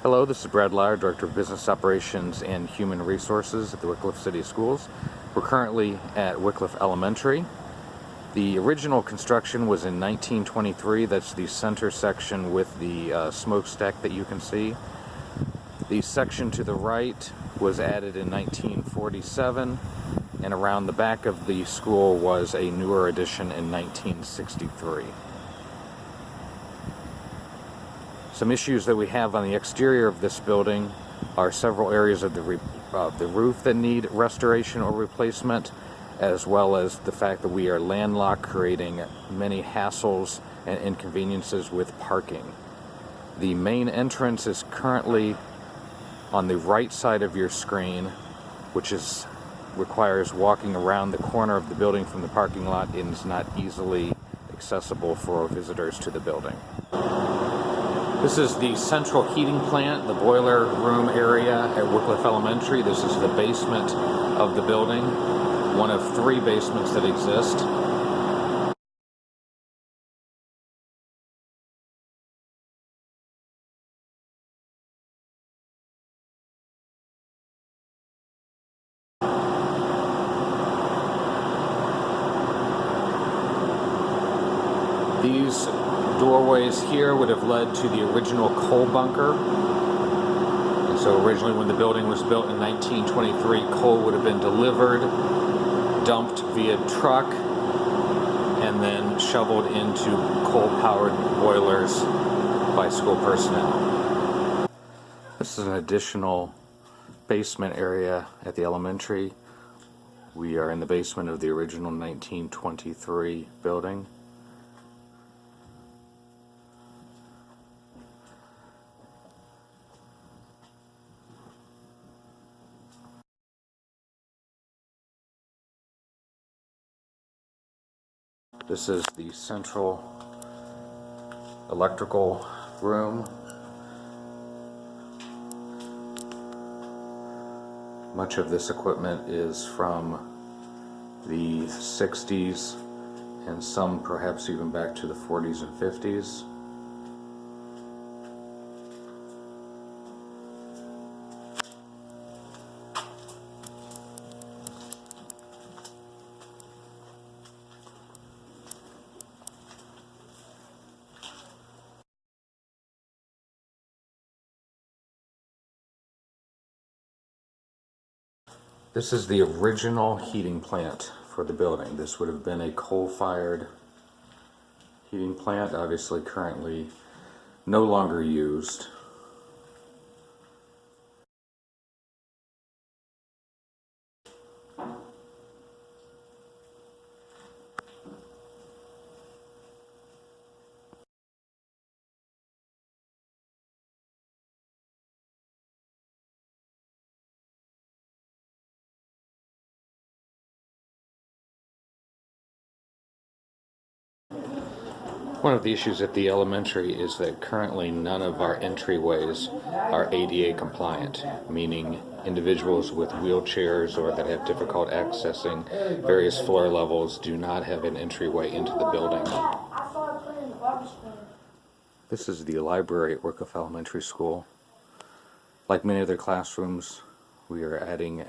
Hello, this is Brad Lyer, Director of Business Operations and Human Resources at the Wickliffe City Schools. We're currently at Wickliffe Elementary. The original construction was in 1923. That's the center section with the smokestack that you can see. The section to the right was added in 1947, and around the back of the school was a newer addition in 1963. Some issues that we have on the exterior of this building are several areas of the roof that need restoration or replacement, as well as the fact that we are landlocked, creating many hassles and inconveniences with parking. The main entrance is currently on the right side of your screen, which requires walking around the corner of the building from the parking lot and is not easily accessible for visitors to the building. This is the central heating plant, the boiler room area at Wickliffe Elementary. This is the basement of the building, one of 3 basements that exist. These doorways here would have led to the original coal bunker. And so originally when the building was built in 1923, coal would have been delivered, dumped via truck, and then shoveled into coal-powered boilers by school personnel. This is an additional basement area at the elementary. We are in the basement of the original 1923 building. This is the central electrical room. Much of this equipment is from the 60s and some perhaps even back to the 40s and 50s. This is the original heating plant for the building. This would have been a coal-fired heating plant, obviously currently no longer used. One of the issues at the elementary is that currently none of our entryways are ADA compliant, meaning individuals with wheelchairs or that have difficult accessing various floor levels do not have an entryway into the building. This is the library at Wickliffe Elementary School. Like many other classrooms, we are adding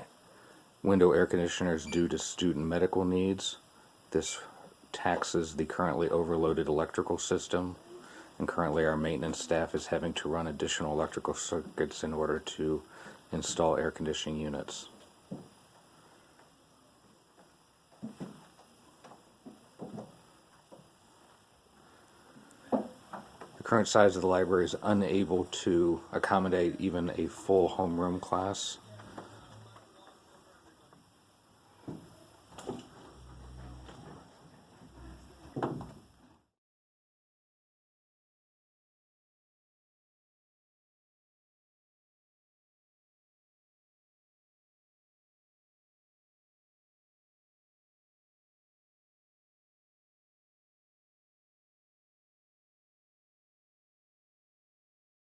window air conditioners due to student medical needs. This taxes the currently overloaded electrical system, and currently our maintenance staff is having to run additional electrical circuits in order to install air conditioning units. The current size of the library is unable to accommodate even a full homeroom class.